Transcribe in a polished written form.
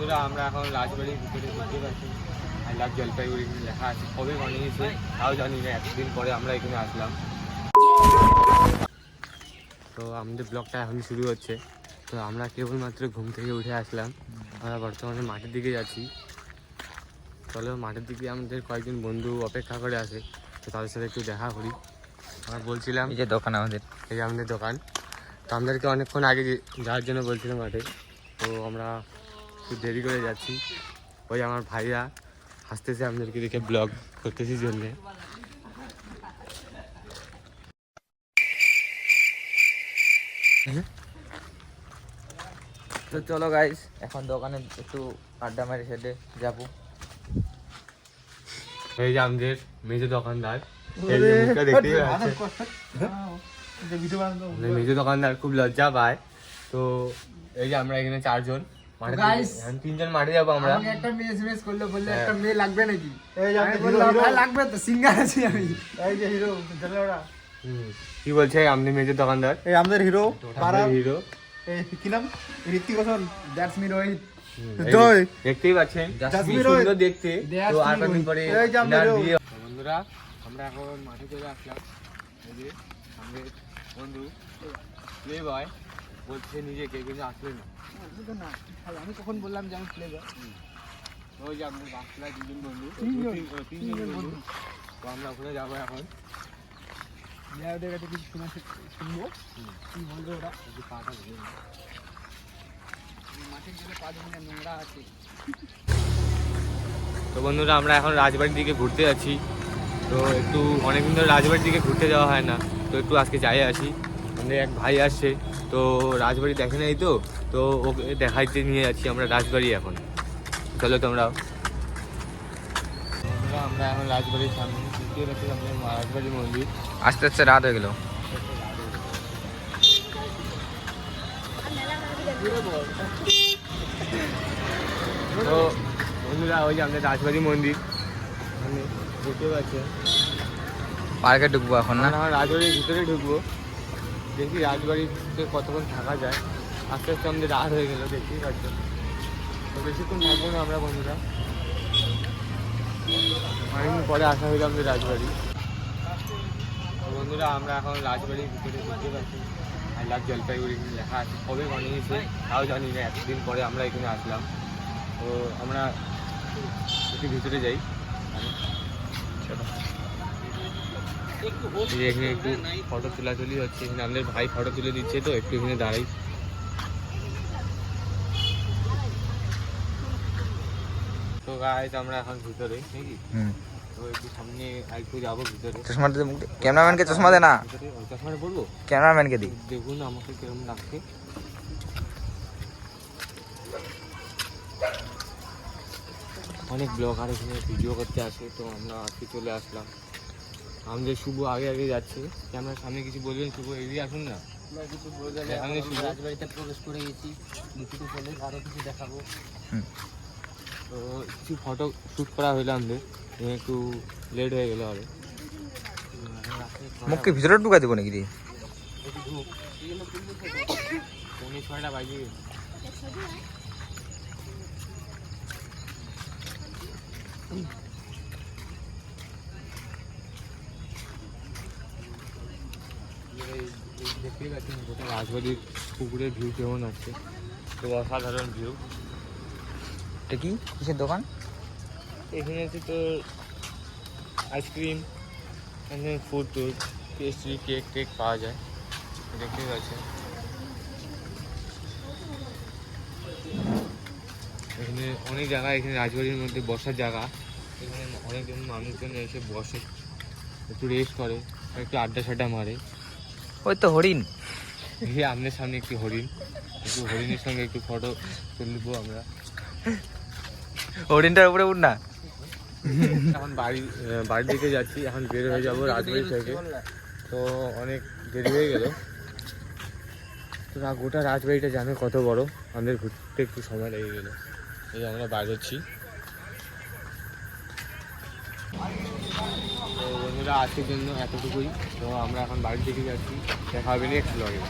বন্ধুরা আমরা এখন রাজবাড়ির ভিতরে ঢুকতে পারছি। আই লাভ জলপাইগুড়ি লেখা আছে, কবে বানিয়েছে তাও জানি না, এতদিন পরে আমরা এখানে আসলাম। তো আমাদের ব্লগটা এখন শুরু হচ্ছে। তো আমরা কেবলমাত্র ঘুম থেকে উঠে আসলাম, আমরা বর্তমানে মাঠের দিকে যাচ্ছি। চলো মাঠের দিকে আমাদের কয়েকজন বন্ধু অপেক্ষা করে আছে, তো তাদের সাথে একটু দেখা করি। আমরা বলছিলাম এই যে দোকান আমাদের, এই যে আমাদের দোকান। তো আমাদেরকে অনেকক্ষণ আগে যাওয়ার জন্য বলছিলাম মাঠে, তো আমরা একটু দেরি করে যাচ্ছি। ওই আমার ভাইরা হাসতেছে আমাদেরকে দেখে, ব্লগ করতেছি জন্যে। তো চলো গাইস, এখন দোকানে একটু আড্ডা মারি, সেটে যাবো। এই যে আমাদের মেজো দোকানদার, এই যে মুখটা দেখতেই পাচ্ছেন। মেজো দোকানদার খুব লজ্জা পায়। তো এই যে আমরা এখানে চারজন, তিনজন মাঠে যাবো আমরা। একটা মেয়ে এসএমএস করলো, বললে একটা মেয়ে লাগবে নাকি? আমি বললাম ভাই লাগবে তো, সিঙ্গার আছি আমি। এই যে হিরো জলেওড়া। কি বলছে আমাদের মেজো দোকানদার? এই আমাদের হিরো, পাড়ার হিরো। এই কি নাম? ঋত্বিক রোশন। That's me Rohit. জয়, দেখতেই পাচ্ছেন জাসমিন কি সুন্দর দেখতে। That's তো me আর কদিন পরে এই যে আমাদের ইনার হিরো। বিয়ে। বন্ধুরা আমরা এখন মাঠে চলে আসলাম। এই যে আমাদের বন্ধু প্লে বয় বলছে নিজেকে, কিন্তু আসলে না। আমি কখন বললাম যে আমি প্লে বয়? ওই যে আমাদের বাসলায় দুজন বন্ধু, তিনজন বন্ধু। তো আমরা ওখানে যাবো এখন। মেয়েদের কাছে কিছু শুনবো, কি বলবো ওরা। একটু পাটা ধরে নিই। মাঠে গেলে পা ধরে নোংরা আছে। তো বন্ধুরা আমরা এখন রাজবাড়ির দিকে ঘুরতে যাচ্ছি। তো একটু অনেকদিন ধরে রাজবাড়ির দিকে ঘুরতে যাওয়া হয় না, তো একটু আজকে যাই আসি। আমাদের এক ভাই আসছে, তো রাজবাড়ি দেখে নাই, তো তো ওকে দেখাইতে নিয়ে যাচ্ছি আমরা রাজবাড়ি এখন। চলো তোমরাও। বন্ধুরা আমরা এখন রাজবাড়ির সামনে, দ্বিতীয় রাতে আমাদের রাজবাড়ির মন্দির। আস্তে আস্তে রাত হয়ে গেল। তো বন্ধুরা ওই যে আমাদের রাজবাড়ি মন্দির, মানে দেখতে পাচ্ছেন। পার্কে ঢুকবো এখন না? আমরা রাজবাড়ির ভিতরে ঢুকবো, দেখি রাজবাড়িতে কতক্ষণ থাকা যায়। আস্তে আস্তে আমাদের রাত হয়ে গেল, দেখতেই পাচ্ছেন। তো বেশিক্ষণ থাকবো না আমরা বন্ধুরা, অনেকদিন পরে আসা হইলো আমাদের রাজবাড়ি। তো বন্ধুরা আমরা এখন রাজবাড়ির ভিতরে দেখতে পাচ্ছি, আই লাভ জলপাইগুড়ি লেখা আছে, কবে বানিয়েছে তাও জানি না, এতদিন পরে আমরা এখানে আসলাম। তো আমরা একটু ভিতরে যাই। এখানে একটু ফটো তোলাতুলি হচ্ছে, এখানে আমাদের ভাই ফটো তুলে দিচ্ছে, তো একটু এখানে দাঁড়াই। তো গাইস আমরা এখন ভিতরে নাকি, তো একটু সামনে একটু যাবো ভিতরে। চশমা দে, ক্যামেরাম্যানকে চশমা দে না। চশমাটা পড়বো, ক্যামেরাম্যানকে দি। দেখুন আমাকে কিরকম লাগছে। অনেক ব্লগার এখানে ভিডিও করতে আসে, তো আমরা আজকে চলে আসলাম। আমাদের শুভ আগে আগে যাচ্ছে, ক্যামেরার সামনে কিছু বলবেন? শুভ এগিয়ে আসুন না। কিছু বলে যাবে, আমি শুধু রাজবাড়িতে প্রবেশ করে গেছি, কিছু বলে আরো কিছু দেখাবো। তো কিছু ফটো শ্যুট করা হইলো আমাদের, একটু লেট হয়ে গেলো আরো। মুখকে ভিতরে ঢুকা দেবো নাকি রে? পৌনে 6টা বাজে। দেখতেই পাচ্ছেন গোটা রাজবাড়ির পুকুরের ভিউ কেমন আছে, তো অসাধারণ ভিউ। এটা কি, কিসের দোকান? এখানে আছে তো আইসক্রিম, এখানে ফুড টুড, পেস্ট্রি, কেক টেক পাওয়া যায়, দেখতেই পাচ্ছেন। এখানে অনেক জায়গা, এখানে রাজবাড়ির মধ্যে বসার জায়গা, এখানে অনেকজন মানুষজন এসে বসে, একটু রেস্ট করে, একটু আড্ডা সাড্ডা মারে। ওই তো হরিণ। এই আমাদের সামনে একটি হরিণ, একটু হরিণের সঙ্গে একটু ফটো তুলবো আমরা। হরিণটার উপরে উঠ না। এখন বাড়ির দিকে যাচ্ছি, এখন বের হয়ে যাবো রাজবাড়ি থেকে, তো অনেক দেরি হয়ে গেল। তো গোটা রাজবাড়িটা জানে কত বড়, আমাদের ঘুরতে একটু সময় লেগে গেলো। এই আমরা বাইরে হচ্ছি। তো বন্ধুরা আজকের জন্য এতটুকুই, তো আমরা এখন বাড়ির দিকে যাচ্ছি, দেখা হবে নেক্সট ব্লগে।